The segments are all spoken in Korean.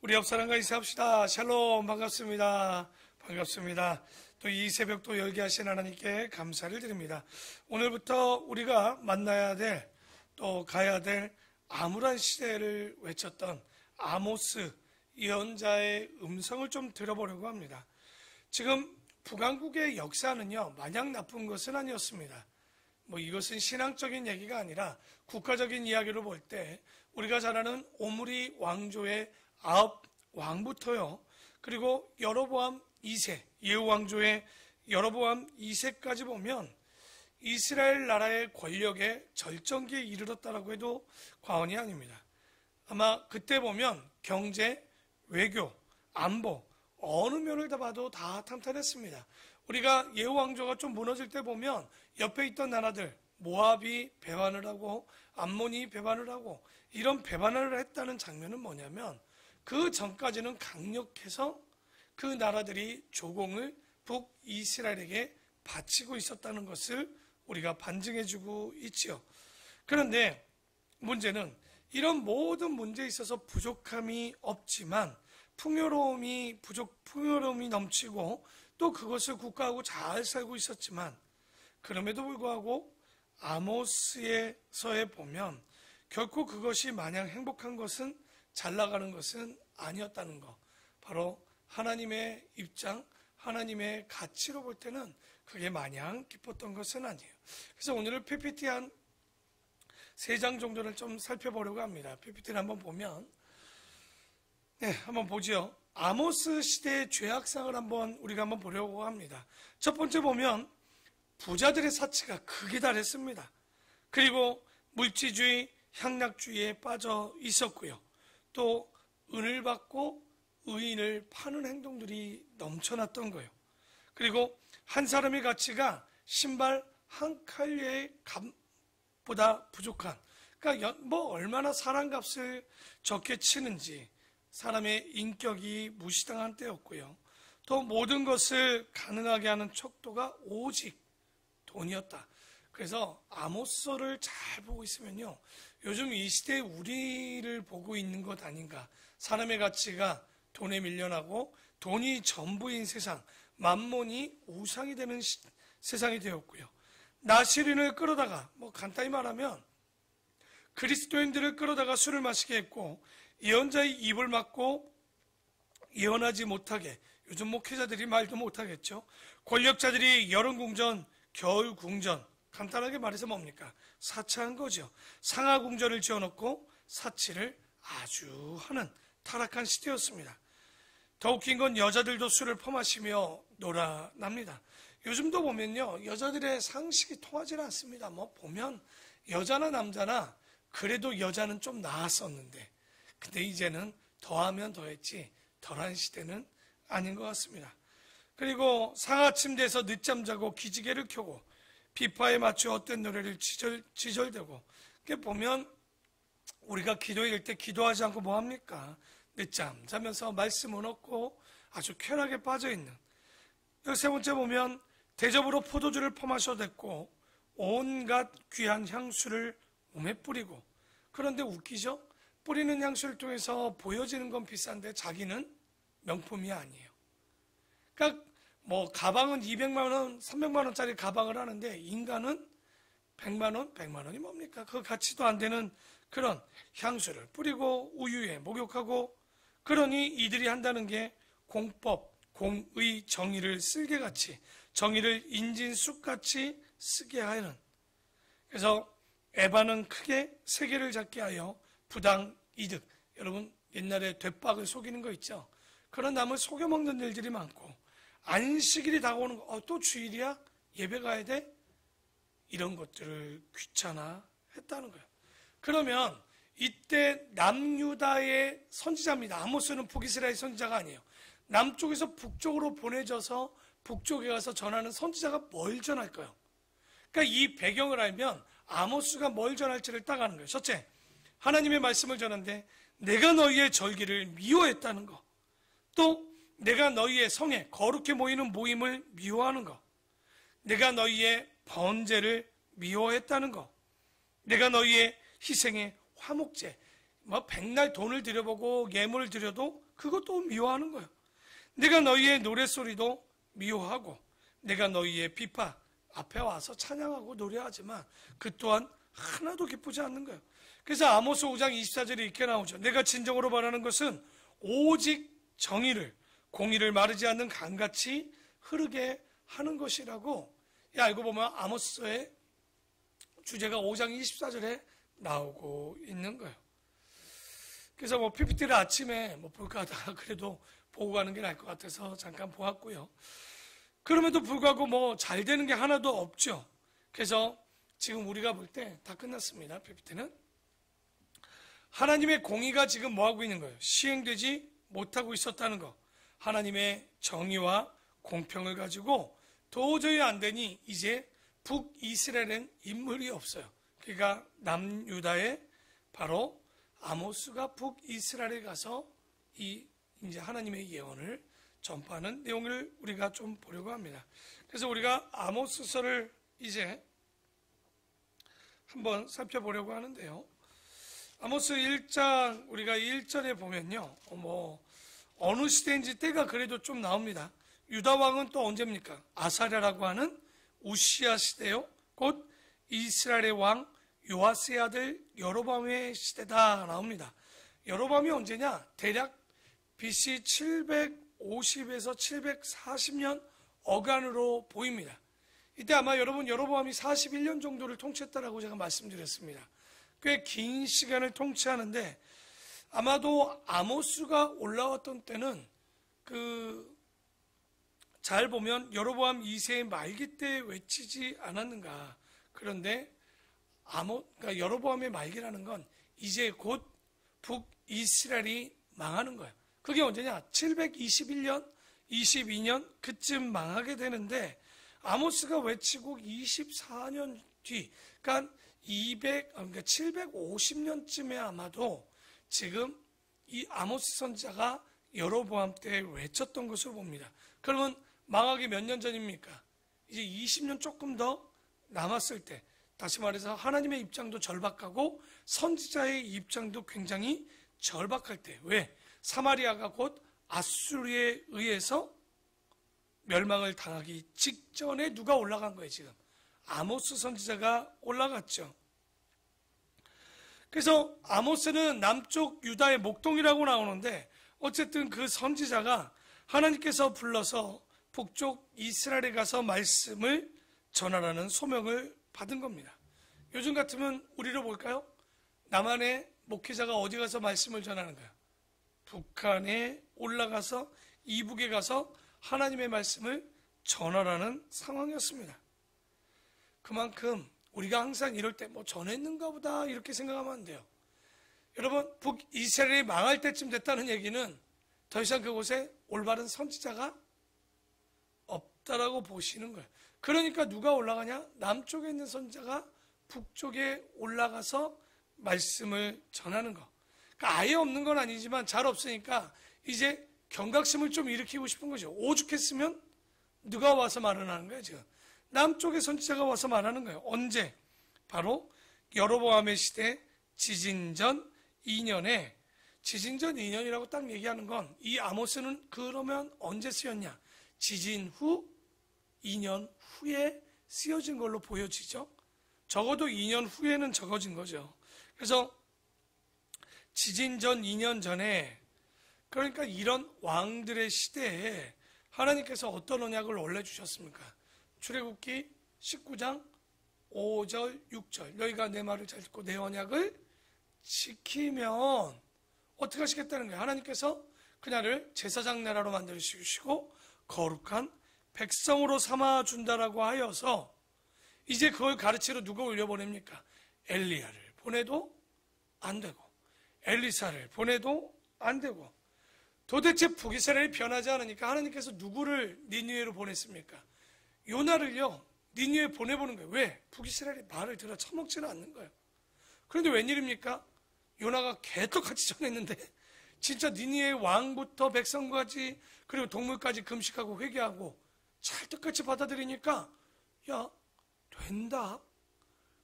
우리 옆 사람과 인사합시다. 샬롬, 반갑습니다. 반갑습니다. 또 이 새벽도 열게 하신 하나님께 감사를 드립니다. 오늘부터 우리가 만나야 될, 또 가야 될 암울한 시대를 외쳤던 아모스 예언자의 음성을 좀 들어보려고 합니다. 지금 북왕국의 역사는요, 마냥 나쁜 것은 아니었습니다. 이것은 신앙적인 얘기가 아니라 국가적인 이야기로 볼 때 우리가 잘 아는 오므리 왕조의 9왕부터요, 그리고 여로보암 2세, 예후 왕조의 여로보암 2세까지 보면 이스라엘 나라의 권력의 절정기에 이르렀다라고 해도 과언이 아닙니다. 아마 그때 보면 경제, 외교, 안보 어느 면을 다 봐도 다 탄탄했습니다. 우리가 예후 왕조가 좀 무너질 때 보면 옆에 있던 나라들, 모압이 배반을 하고 암몬이 배반을 하고 이런 배반을 했다는 장면은 뭐냐면, 그 전까지는 강력해서 그 나라들이 조공을 북이스라엘에게 바치고 있었다는 것을 우리가 반증해주고 있지요. 그런데 문제는 이런 모든 문제에 있어서 부족함이 없지만 풍요로움이 넘치고 또 그것을 국가하고 잘 살고 있었지만, 그럼에도 불구하고 아모스에서에 보면 결코 그것이 마냥 행복한 것은, 잘 나가는 것은 아니었다는 것. 바로 하나님의 입장, 하나님의 가치로 볼 때는 그게 마냥 기뻤던 것은 아니에요. 그래서 오늘은 PPT 한 3장 정도를 좀 살펴보려고 합니다. PPT를 한번 보면, 한번 보죠. 아모스 시대의 죄악상을 우리가 한번 보려고 합니다. 첫 번째 보면 부자들의 사치가 극에 달했습니다. 그리고 물질주의, 향락주의에 빠져 있었고요. 또 은을 받고 의인을 파는 행동들이 넘쳐났던 거예요. 그리고 한 사람의 가치가 신발 한 켤레의 값보다 부족한, 그러니까 얼마나 사람값을 적게 치는지 사람의 인격이 무시당한 때였고요. 또 모든 것을 가능하게 하는 척도가 오직 돈이었다. 그래서 아모스서를 잘 보고 있으면요, 요즘 이 시대에 우리를 보고 있는 것 아닌가. 사람의 가치가 돈에 밀려나고 돈이 전부인 세상, 만몬이 우상이 되는 세상이 되었고요. 나시린을 끌어다가, 간단히 말하면 그리스도인들을 끌어다가 술을 마시게 했고, 예언자의 입을 막고 예언하지 못하게, 요즘 목회자들이 말도 못하겠죠. 권력자들이 여름궁전, 겨울궁전, 간단하게 말해서 뭡니까? 사치한 거죠. 상하궁전을 지어놓고 사치를 아주 하는 타락한 시대였습니다. 더 웃긴 건 여자들도 술을 퍼마시며 놀아납니다. 요즘도 보면요, 여자들의 상식이 통하지 않습니다. 보면 여자나 남자나 그래도 여자는 좀 나았었는데, 근데 이제는 더하면 더했지 덜한 시대는 아닌 것 같습니다. 그리고 상하 침대에서 늦잠 자고 기지개를 켜고 비파에 맞춰 어떤 노래를 지절대고, 보면 우리가 기도일 때 기도하지 않고 뭐합니까? 늦잠 자면서 말씀은 없고 아주 쾌락에 빠져있는. 세 번째 보면 대접으로 포도주를 퍼마셔댔고 온갖 귀한 향수를 몸에 뿌리고, 그런데 웃기죠? 뿌리는 향수를 통해서 보여지는 건 비싼데 자기는 명품이 아니에요. 그러니까 가방은 200만 원, 300만 원짜리 가방을 하는데 인간은 100만 원, 100만 원이 뭡니까? 그 가치도 안 되는 그런 향수를 뿌리고 우유에 목욕하고, 그러니 이들이 한다는 게 공법, 공의, 정의를 쓸개같이, 정의를 인진쑥같이 쓰게 하는. 그래서 에바는 크게 세계를 잡게 하여 부당 이득. 여러분 옛날에 되박을 속이는 거 있죠? 그런 남을 속여먹는 일들이 많고, 안식일이 다가오는 거, 또 주일이야? 예배 가야 돼? 이런 것들을 귀찮아했다는 거예요. 그러면 이때 남유다의 선지자입니다. 아모스는 북이스라엘 선지자가 아니에요. 남쪽에서 북쪽으로 보내져서 북쪽에 가서 전하는 선지자가 뭘 전할까요? 그러니까 이 배경을 알면 아모스가 뭘 전할지를 딱 아는 거예요. 첫째, 하나님의 말씀을 전하는데 내가 너희의 절기를 미워했다는 거. 또 내가 너희의 성에 거룩해 모이는 모임을 미워하는 것, 내가 너희의 번제를 미워했다는 것, 내가 너희의 희생의 화목제, 뭐 백날 돈을 들여보고 예물을 드려도 그것도 미워하는 거예요. 내가 너희의 노랫소리도 미워하고 내가 너희의 비파 앞에 와서 찬양하고 노래하지만 그 또한 하나도 기쁘지 않는 거예요. 그래서 아모스 5장 24절에 이렇게 나오죠. 내가 진정으로 바라는 것은 오직 정의를, 공의를 마르지 않는 강같이 흐르게 하는 것이라고. 알고 보면 아모스의 주제가 5장 24절에 나오고 있는 거예요. 그래서 뭐 PPT를 아침에 볼까 하다가 그래도 보고 가는 게 나을 것 같아서 잠깐 보았고요. 그럼에도 불구하고 잘 되는 게 하나도 없죠. 그래서 지금 우리가 볼 때 다 끝났습니다. PPT는. 하나님의 공의가 지금 뭐하고 있는 거예요? 시행되지 못하고 있었다는 거. 하나님의 정의와 공평을 가지고 도저히 안 되니 이제 북이스라엘은 인물이 없어요. 그러니까 남유다의 바로 아모스가 북이스라엘에 가서 이제 하나님의 예언을 전파하는 내용을 우리가 좀 보려고 합니다. 그래서 우리가 아모스서를 이제 한번 살펴보려고 하는데요. 아모스 1장 우리가 1절에 보면요. 어느 시대인지 때가 그래도 좀 나옵니다. 유다 왕은 또 언제입니까? 아사랴라고 하는 우시야 시대요. 곧 이스라엘의 왕 요아스의 아들 여로보암의 시대다 나옵니다. 여로보암이 언제냐? 대략 BC 750에서 740년 어간으로 보입니다. 이때 아마 여러분 여로보암이 41년 정도를 통치했다라고 제가 말씀드렸습니다. 꽤 긴 시간을 통치하는데 아마도 아모스가 올라왔던 때는 잘 보면 여로보암 2세의 말기 때 외치지 않았는가. 그런데 그러니까 여로보암의 말기라는 건 이제 곧 북이스라엘이 망하는 거예요. 그게 언제냐? 721년, 22년 그쯤 망하게 되는데 아모스가 외치고 24년 뒤, 그러니까 750년쯤에 아마도 지금 이 아모스 선지자가 여로보암 때 외쳤던 것으로 봅니다. 그러면 망하기 몇 년 전입니까? 이제 20년 조금 더 남았을 때, 다시 말해서 하나님의 입장도 절박하고 선지자의 입장도 굉장히 절박할 때. 왜? 사마리아가 곧 아수르에 의해서 멸망을 당하기 직전에 누가 올라간 거예요, 지금? 아모스 선지자가 올라갔죠. 그래서 아모스는 남쪽 유다의 목동이라고 나오는데 어쨌든 그 선지자가 하나님께서 불러서 북쪽 이스라엘에 가서 말씀을 전하라는 소명을 받은 겁니다. 요즘 같으면 우리로 볼까요? 남한의 목회자가 어디 가서 말씀을 전하는 거예요? 북한에 올라가서 이북에 가서 하나님의 말씀을 전하라는 상황이었습니다. 그만큼 우리가 항상 이럴 때 전했는가 보다 이렇게 생각하면 안 돼요. 여러분, 북이스라엘이 망할 때쯤 됐다는 얘기는 더 이상 그곳에 올바른 선지자가 없다라고 보시는 거예요. 그러니까 누가 올라가냐? 남쪽에 있는 선지자가 북쪽에 올라가서 말씀을 전하는 거. 그러니까 아예 없는 건 아니지만 잘 없으니까 이제 경각심을 좀 일으키고 싶은 거죠. 오죽했으면 누가 와서 말을 하는 거예요, 지금. 남쪽의 선지자가 와서 말하는 거예요. 언제? 바로 여로보암의 시대 지진전 2년에, 지진전 2년이라고 딱 얘기하는 건 이 아모스는 그러면 언제 쓰였냐? 지진 후 2년 후에 쓰여진 걸로 보여지죠. 적어도 2년 후에는 적어진 거죠. 그래서 지진전 2년 전에, 그러니까 이런 왕들의 시대에 하나님께서 어떤 언약을 올려주셨습니까? 출애굽기 19장 5절 6절 너희가 내 말을 잘 듣고 내 언약을 지키면 어떻게 하시겠다는 거예요? 하나님께서 그날을 제사장 나라로 만들어주시고 거룩한 백성으로 삼아준다라고 하여서 이제 그걸 가르치러 누가 올려보냅니까? 엘리야를 보내도 안 되고 엘리사를 보내도 안 되고 도대체 북이스라엘이 변하지 않으니까 하나님께서 누구를 니느웨로 보냈습니까? 요나를요 니느웨에 보내보는 거예요. 왜? 북이스라엘이 말을 들어 처먹지는 않는 거예요. 그런데 웬일입니까? 요나가 개떡같이 전했는데 진짜 니느웨의 왕부터 백성까지 그리고 동물까지 금식하고 회개하고 찰떡같이 받아들이니까 야 된다.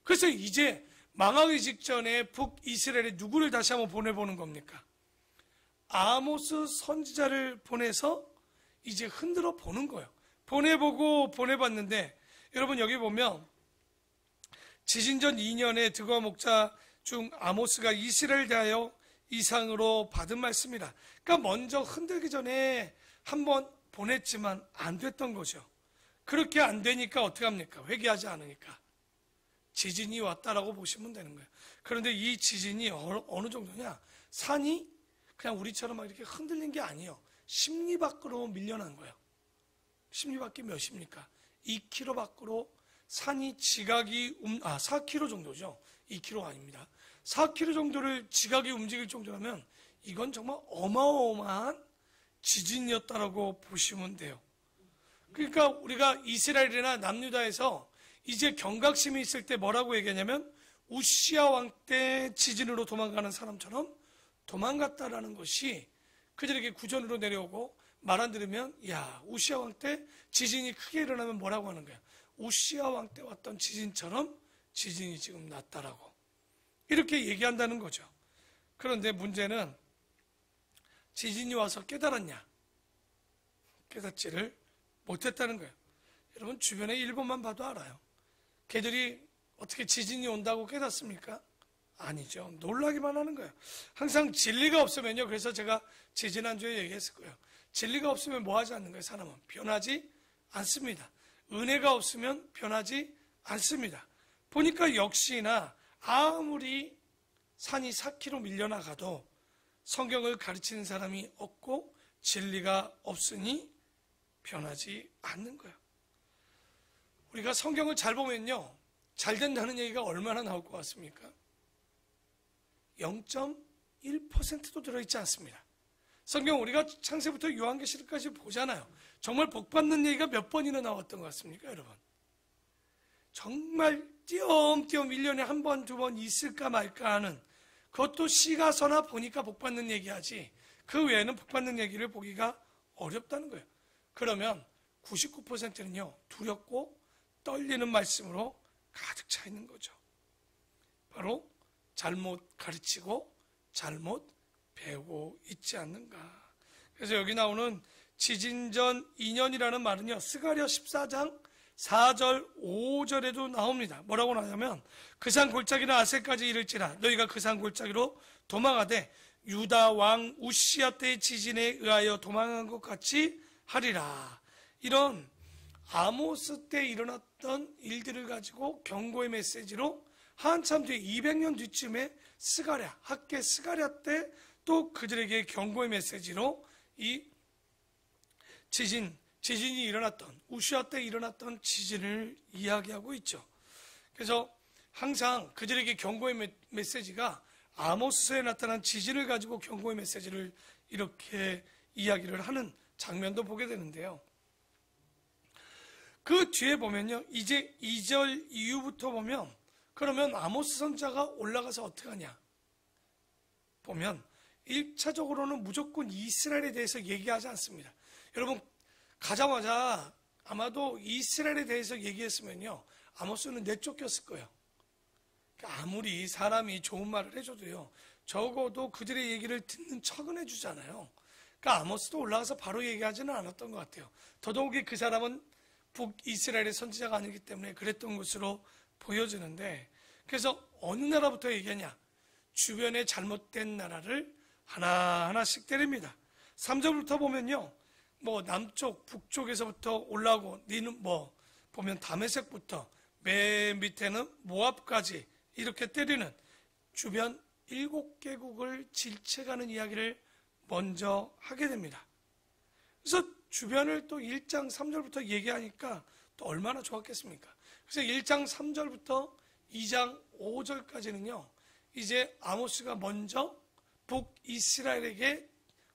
그래서 이제 망하기 직전에 북이스라엘에 누구를 다시 한번 보내보는 겁니까? 아모스 선지자를 보내서 이제 흔들어 보는 거예요. 보내봤는데 여러분 여기 보면 지진전 2년에 드고아 목자 중 아모스가 이스라엘 대하여 이상으로 받은 말씀이라. 그러니까 먼저 흔들기 전에 한번 보냈지만 안 됐던 거죠. 그렇게 안 되니까 어떻게 합니까? 회개하지 않으니까 지진이 왔다라고 보시면 되는 거예요. 그런데 이 지진이 어느 정도냐? 산이 그냥 우리처럼 막 이렇게 흔들린 게 아니에요. 십리 밖으로 밀려난 거예요. 십리 밖이 몇입니까? 2km 밖으로 산이 지각이 4km 정도죠. 2km 아닙니다. 4km 정도를 지각이 움직일 정도라면 이건 정말 어마어마한 지진이었다라고 보시면 돼요. 그러니까 우리가 이스라엘이나 남유다에서 이제 경각심이 있을 때 뭐라고 얘기하냐면 우시야 왕 때 지진으로 도망가는 사람처럼 도망갔다라는 것이 그들에게 구전으로 내려오고 말 안 들으면 야 우시야 왕 때 지진이 크게 일어나면 뭐라고 하는 거야? 우시야 왕 때 왔던 지진처럼 지진이 지금 났다라고 이렇게 얘기한다는 거죠. 그런데 문제는 지진이 와서 깨달았냐? 깨닫지를 못했다는 거예요. 여러분 주변에 일본만 봐도 알아요. 걔들이 어떻게 지진이 온다고 깨닫습니까? 아니죠. 놀라기만 하는 거예요. 항상 진리가 없으면요. 그래서 제가 지지난주에 얘기했을 거예요. 진리가 없으면 뭐 하지 않는 거예요. 사람은 변하지 않습니다. 은혜가 없으면 변하지 않습니다. 보니까 역시나 아무리 산이 4km 밀려나가도 성경을 가르치는 사람이 없고 진리가 없으니 변하지 않는 거예요. 우리가 성경을 잘 보면요. 잘 된다는 얘기가 얼마나 나올 것 같습니까? 0.1%도 들어있지 않습니다. 성경 우리가 창세부터 요한계시록까지 보잖아요. 정말 복받는 얘기가 몇 번이나 나왔던 것 같습니까, 여러분? 정말 띄엄띄엄 1년에 한 번, 두 번 있을까 말까 하는 그것도 시가서나 보니까 복받는 얘기하지 그 외에는 복받는 얘기를 보기가 어렵다는 거예요. 그러면 99%는요 두렵고 떨리는 말씀으로 가득 차 있는 거죠. 바로 잘못 가르치고 잘못 배우고 있지 않는가. 그래서 여기 나오는 지진전 2년이라는 말은요 스가랴 14장 4절 5절에도 나옵니다. 뭐라고 나오냐면 그 산 골짜기나 아셀까지 이를지라 너희가 그 산 골짜기로 도망하되 유다 왕 우시야 때의 지진에 의하여 도망한 것 같이 하리라. 이런 아모스 때 일어났던 일들을 가지고 경고의 메시지로 한참 뒤에 200년 뒤쯤에 스가랴 학계 스가랴 때 또 그들에게 경고의 메시지로 이 지진이 일어났던 우시야 때 일어났던 지진을 이야기하고 있죠. 그래서 항상 그들에게 경고의 메시지가 아모스에 나타난 지진을 가지고 경고의 메시지를 이렇게 이야기를 하는 장면도 보게 되는데요. 그 뒤에 보면요. 이제 2절 이후부터 보면 그러면 아모스 선지자가 올라가서 어떻게 하냐? 보면 1차적으로는 무조건 이스라엘에 대해서 얘기하지 않습니다. 여러분 가자마자 아마도 이스라엘에 대해서 얘기했으면요. 아모스는 내쫓겼을 거예요. 아무리 사람이 좋은 말을 해줘도요. 적어도 그들의 얘기를 듣는 척은 해주잖아요. 그러니까 아모스도 올라가서 바로 얘기하지는 않았던 것 같아요. 더더욱이 그 사람은 북이스라엘의 선지자가 아니기 때문에 그랬던 것으로 보여지는데 그래서 어느 나라부터 얘기하냐? 주변의 잘못된 나라를 하나하나씩 때립니다. 3절부터 보면요. 뭐 남쪽, 북쪽에서부터 올라오고 니는 뭐 보면 다메섹부터 맨 밑에는 모압까지 이렇게 때리는 주변 7개국을 질책하는 이야기를 먼저 하게 됩니다. 그래서 주변을 또 1장 3절부터 얘기하니까 또 얼마나 좋았겠습니까? 그래서 1장 3절부터 2장 5절까지는요. 이제 아모스가 먼저 북이스라엘에게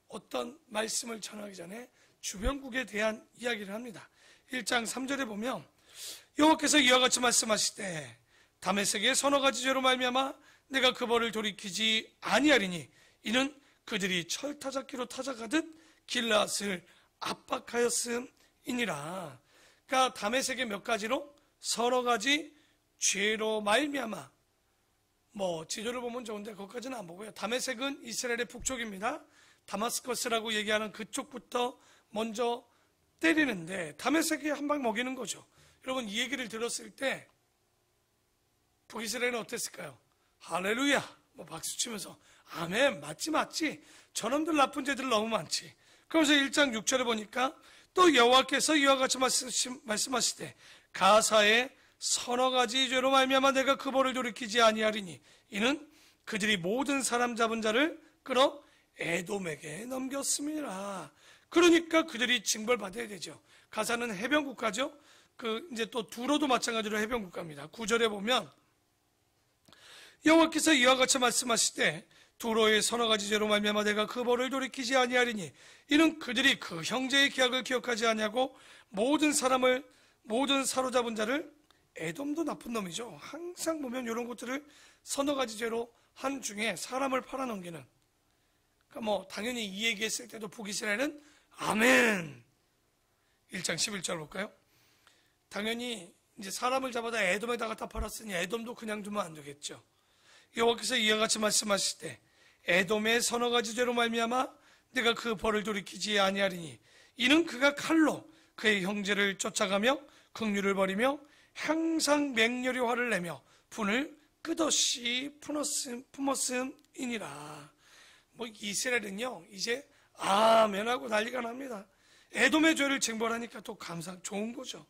어떤 말씀을 전하기 전에 주변국에 대한 이야기를 합니다. 1장 3절에 보면 여호와께서 이와 같이 말씀하시되 다메섹의 서너 가지 죄로 말미암아 내가 그 벌을 돌이키지 아니하리니 이는 그들이 철 타작기로 타작하듯 길앗을 압박하였음이니라. 그러니까 다메섹의 몇 가지로 서너 가지 죄로 말미암아 지도를 보면 좋은데 거기까지는 안 보고요. 다메섹은 이스라엘의 북쪽입니다. 다마스커스라고 얘기하는 그쪽부터 먼저 때리는데 다메섹이 한 방 먹이는 거죠. 여러분 이 얘기를 들었을 때 북이스라엘은 어땠을까요? 할렐루야 박수 치면서 아멘 맞지 저놈들 나쁜 죄들 너무 많지. 그러면서 1장 6절에 보니까 또 여호와께서 이와 같이 말씀하시되 가사의 서너 가지 죄로 말미암아 내가 그 벌을 돌이키지 아니하리니 이는 그들이 모든 사람 잡은 자를 끌어 에돔에게 넘겼습니다. 그러니까 그들이 징벌받아야 되죠. 가사는 해변 국가죠. 이제 또 두로도 마찬가지로 해변 국가입니다. 9절에 보면 여호와께서 이와 같이 말씀하시되 두로의 서너 가지 죄로 말미암아 내가 그 벌을 돌이키지 아니하리니 이는 그들이 그 형제의 기약을 기억하지 아니하고 모든 사로잡은 자를 에돔도 나쁜 놈이죠. 항상 보면 이런 것들을 서너 가지 죄로 한 중에 사람을 팔아넘기는. 그러니까 당연히 이 얘기했을 때도 북이스라엘은 아멘. 1장 11절 볼까요? 당연히 이제 사람을 잡아다 에돔에다 갖다 팔았으니 에돔도 그냥 두면 안 되겠죠. 여호와께서 이와 같이 말씀하시되 에돔의 서너 가지 죄로 말미암아 내가 그 벌을 돌이키지 아니하리니 이는 그가 칼로 그의 형제를 쫓아가며 긍휼을 버리며 항상 맹렬히 화를 내며 분을 끝없이 품었음이니라. 이스라엘은요 이제 아멘하고 난리가 납니다. 에돔의 죄를 징벌하니까 또 좋은 거죠.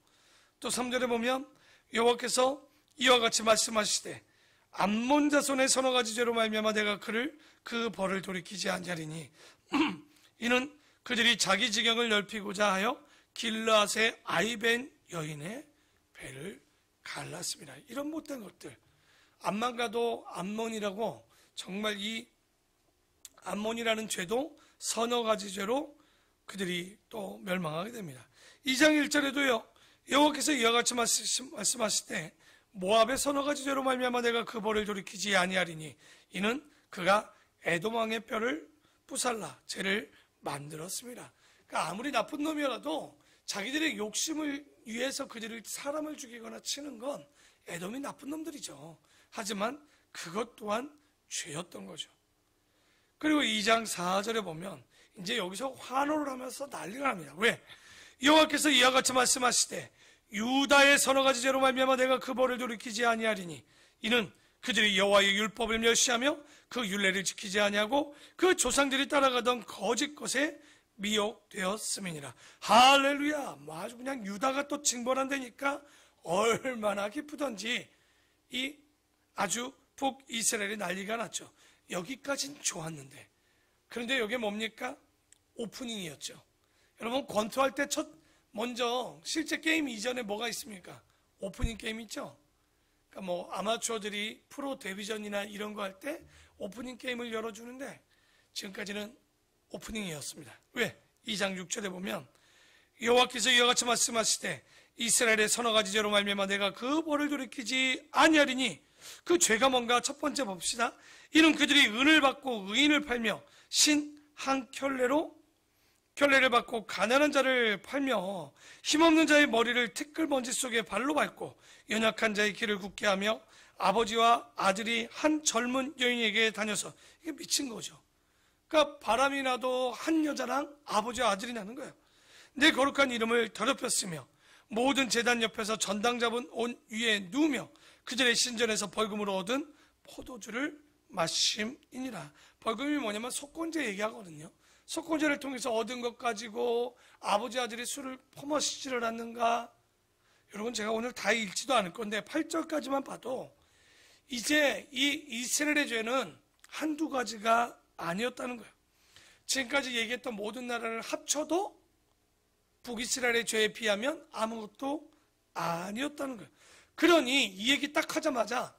또 3절에 보면 여호와께서 이와 같이 말씀하시되 암몬 자손의 서너 가지 죄로 말미암아 내가 그 벌을 돌이키지 아니하리니 이는 그들이 자기 지경을 넓히고자 하여 길르앗의 아이벤 여인의 배를 갈랐습니다. 이런 못된 것들. 암만 가도 암몬이라고 정말 이 암몬이라는 죄도 서너 가지 죄로 그들이 또 멸망하게 됩니다. 2장 1절에도요 여호와께서 이와 같이 말씀하시되 모압의 서너 가지 죄로 말미암아 내가 그 벌을 돌이키지 아니하리니 이는 그가 에돔 왕의 뼈를 부살라 죄를 만들었습니다. 그러니까 아무리 나쁜 놈이라도 자기들의 욕심을 위해서 그들을 사람을 죽이거나 치는 건 에돔이 나쁜 놈들이죠. 하지만 그것 또한 죄였던 거죠. 그리고 2장 4절에 보면 이제 여기서 환호를 하면서 난리가 납니다. 왜? 여호와께서 이와 같이 말씀하시되 유다의 서너 가지 죄로 말미암아 내가 그 벌을 돌이키지 아니하리니 이는 그들이 여호와의 율법을 멸시하며 그 율례를 지키지 아니하고 그 조상들이 따라가던 거짓 것에 미혹되었음이니라. 할렐루야. 아주 그냥 유다가 또 징벌한다니까 얼마나 기쁘던지 이 아주 북이스라엘이 난리가 났죠. 여기까진 좋았는데 그런데 이게 뭡니까? 오프닝이었죠. 여러분 권투할 때 먼저 실제 게임 이전에 뭐가 있습니까? 오프닝 게임 있죠. 그러니까 아마추어들이 프로 데뷔전이나 이런 거 할 때 오프닝 게임을 열어주는데 지금까지는 오프닝이었습니다. 왜? 2장 6절에 보면 여호와께서 이와 같이 말씀하시되 이스라엘의 서너 가지 죄로 말미암아 내가 그 벌을 돌이키지 아니하리니 그 죄가 뭔가 첫 번째 봅시다. 이는 그들이 은을 받고 의인을 팔며 신 한 켤레를 받고 가난한 자를 팔며 힘없는 자의 머리를 티끌먼지 속에 발로 밟고 연약한 자의 길을 굳게 하며 아버지와 아들이 한 젊은 여인에게 다녀서 이게 미친 거죠. 그러니까 바람이 나도 한 여자랑 아버지와 아들이 나는 거예요. 내 거룩한 이름을 더럽혔으며 모든 제단 옆에서 전당 잡은 옷 위에 누우며 그들의 신전에서 벌금으로 얻은 포도주를 마심이니라. 벌금이 뭐냐면 속건제 얘기하거든요. 속건제를 통해서 얻은 것 가지고 아버지 아들이 술을 퍼마시지를 않는가? 여러분 제가 오늘 다 읽지도 않을 건데 8절까지만 봐도 이제 이 이스라엘의 죄는 한두 가지가 아니었다는 거예요. 지금까지 얘기했던 모든 나라를 합쳐도 북이스라엘의 죄에 비하면 아무것도 아니었다는 거예요. 그러니 이 얘기 딱 하자마자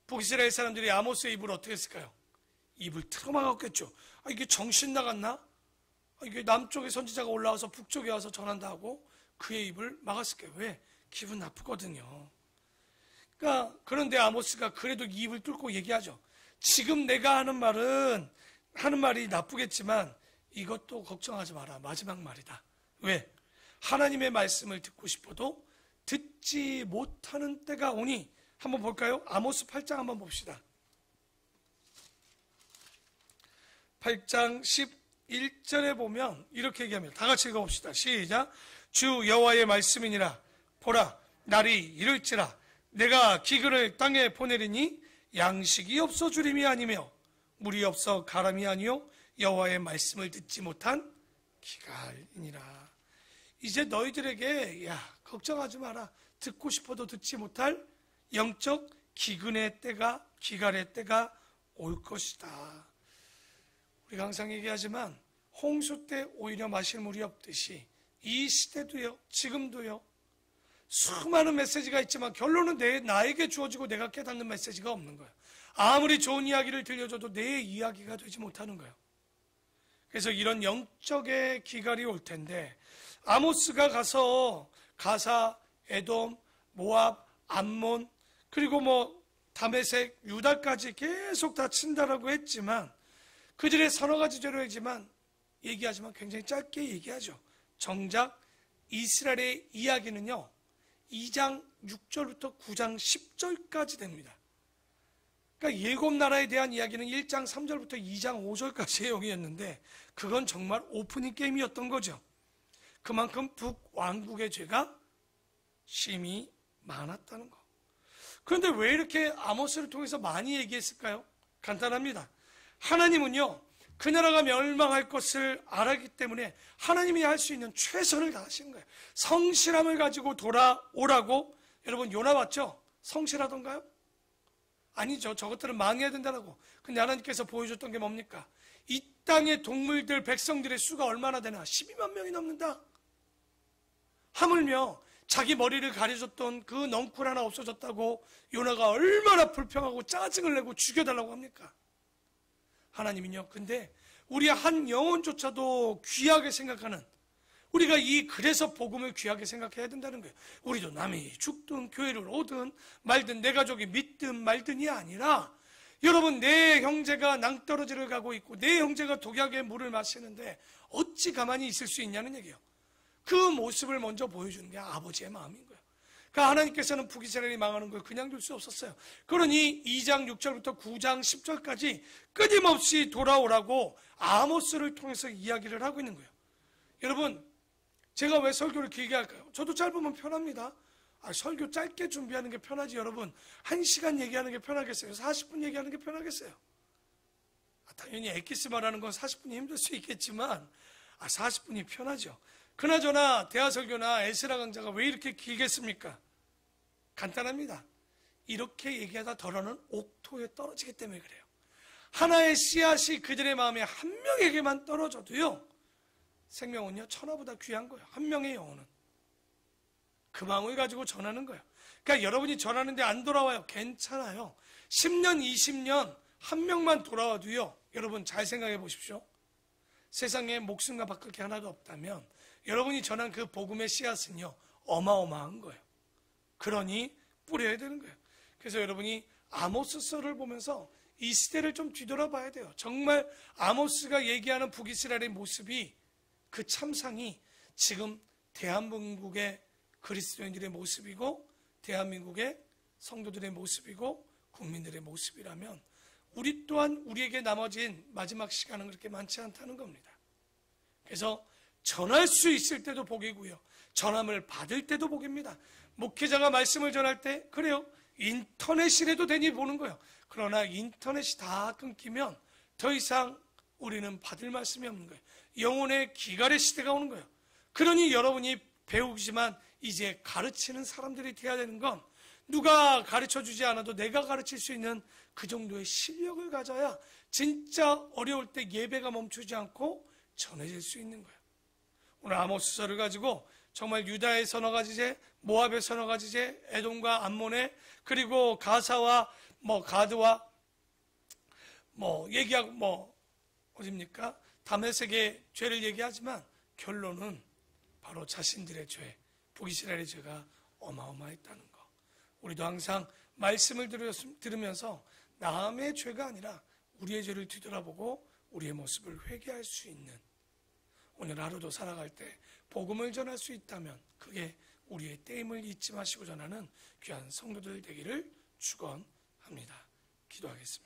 북이스라엘 사람들이 아모스의 입을 어떻게 했을까요? 입을 틀어막았겠죠. 이게 정신 나갔나? 이게 남쪽의 선지자가 올라와서 북쪽에 와서 전한다 하고 그의 입을 막았을 거예요. 왜? 기분 나쁘거든요. 그런데 아모스가 그래도 입을 뚫고 얘기하죠. 지금 내가 하는 말이 나쁘겠지만 이것도 걱정하지 마라. 마지막 말이다. 왜? 하나님의 말씀을 듣고 싶어도 듣지 못하는 때가 오니 한번 볼까요? 아모스 8장 한번 봅시다. 8장 11절에 보면 이렇게 얘기합니다. 다 같이 읽어봅시다. 시작. 주 여호와의 말씀이니라. 보라, 날이 이를지라. 내가 기근을 땅에 보내리니 양식이 없어 주림이 아니며 물이 없어 가람이 아니요 여호와의 말씀을 듣지 못한 기갈이니라. 이제 너희들에게 걱정하지 마라. 듣고 싶어도 듣지 못할 영적 기근의 때가, 기갈의 때가 올 것이다. 우리가 항상 얘기하지만 홍수 때 오히려 마실 물이 없듯이 이 시대도요, 지금도요, 수많은 메시지가 있지만 결론은 나에게 주어지고 내가 깨닫는 메시지가 없는 거예요. 아무리 좋은 이야기를 들려줘도 내 이야기가 되지 못하는 거예요. 그래서 이런 영적의 기갈이 올 텐데, 아모스가 가서 가사, 에돔, 모압, 암몬, 그리고 다메섹, 유다까지 계속 다 친다라고 했지만, 그들의 서너 가지 죄로이지만 얘기하지만 굉장히 짧게 얘기하죠. 정작 이스라엘의 이야기는요, 2장 6절부터 9장 10절까지 됩니다. 그러니까 7나라에 대한 이야기는 1장 3절부터 2장 5절까지의 내용이었는데 그건 정말 오프닝 게임이었던 거죠. 그만큼 북왕국의 죄가 심히 많았다는 거. 그런데 왜 이렇게 아모스를 통해서 많이 얘기했을까요? 간단합니다. 하나님은요, 그 나라가 멸망할 것을 알았기 때문에 하나님이 할 수 있는 최선을 다하신 거예요. 성실함을 가지고 돌아오라고. 여러분 요나 봤죠? 성실하던가요? 아니죠. 저것들은 망해야 된다라고. 근데 하나님께서 보여줬던 게 뭡니까? 이 땅의 동물들, 백성들의 수가 얼마나 되나? 12만 명이 넘는다. 하물며 자기 머리를 가려줬던 그 넝쿨 하나 없어졌다고 요나가 얼마나 불평하고 짜증을 내고 죽여달라고 합니까? 하나님은요, 근데 우리의 한 영혼조차도 귀하게 생각하는, 우리가 그래서 복음을 귀하게 생각해야 된다는 거예요. 우리도 남이 죽든 교회를 오든 말든 내 가족이 믿든 말든이 아니라, 여러분, 내 형제가 낭떠러지를 가고 있고 내 형제가 독약의 물을 마시는데 어찌 가만히 있을 수 있냐는 얘기예요. 그 모습을 먼저 보여주는 게 아버지의 마음인 거예요. 그러니까 하나님께서는 북이스라엘이 망하는 걸 그냥 둘 수 없었어요. 그러니 2장 6절부터 9장 10절까지 끊임없이 돌아오라고 아모스를 통해서 이야기를 하고 있는 거예요. 여러분, 제가 왜 설교를 길게 할까요? 저도 짧으면 편합니다. 설교 짧게 준비하는 게 편하지. 여러분, 1시간 얘기하는 게 편하겠어요? 40분 얘기하는 게 편하겠어요? 당연히 엑기스 말하는 건 40분이 힘들 수 있겠지만 40분이 편하죠. 그나저나 대하설교나 에스라 강좌가 왜 이렇게 길겠습니까? 간단합니다. 이렇게 얘기하다 덜어는 옥토에 떨어지기 때문에 그래요. 하나의 씨앗이 그들의 마음에 한 명에게만 떨어져도요, 생명은요 천하보다 귀한 거예요. 한 명의 영혼은. 그 마음을 가지고 전하는 거예요. 그러니까 여러분이 전하는데 안 돌아와요. 괜찮아요. 10년, 20년 한 명만 돌아와도요, 여러분 잘 생각해 보십시오. 세상에 목숨과 바꿀 게 하나도 없다면 여러분이 전한 그 복음의 씨앗은요 어마어마한 거예요. 그러니 뿌려야 되는 거예요. 그래서 여러분이 아모스서를 보면서 이 시대를 좀 뒤돌아봐야 돼요. 정말 아모스가 얘기하는 북이스라엘의 모습이, 그 참상이 지금 대한민국의 그리스도인들의 모습이고 대한민국의 성도들의 모습이고 국민들의 모습이라면 우리 또한 우리에게 남아진 마지막 시간은 그렇게 많지 않다는 겁니다. 그래서 전할 수 있을 때도 복이고요, 전함을 받을 때도 복입니다. 목회자가 말씀을 전할 때 그래요, 인터넷이라도 되니 보는 거예요. 그러나 인터넷이 다 끊기면 더 이상 우리는 받을 말씀이 없는 거예요. 영혼의 기갈의 시대가 오는 거예요. 그러니 여러분이 배우지만 이제 가르치는 사람들이 돼야 되는 건, 누가 가르쳐주지 않아도 내가 가르칠 수 있는 그 정도의 실력을 가져야 진짜 어려울 때 예배가 멈추지 않고 전해질 수 있는 거예요. 오늘 아모스서를 가지고 정말 유다의 서너 가지 죄, 모압의 서너 가지 죄, 에돔과 암몬의, 그리고 가사와 가드와 얘기하고 어딥니까? 다메섹의 죄를 얘기하지만 결론은 바로 자신들의 죄, 북이스라엘의 죄가 어마어마했다는 거. 우리도 항상 말씀을 들으면서 남의 죄가 아니라 우리의 죄를 뒤돌아보고 우리의 모습을 회개할 수 있는, 오늘 하루도 살아갈 때 복음을 전할 수 있다면 그게 우리의 때임을 잊지 마시고 전하는 귀한 성도들 되기를 축원합니다. 기도하겠습니다.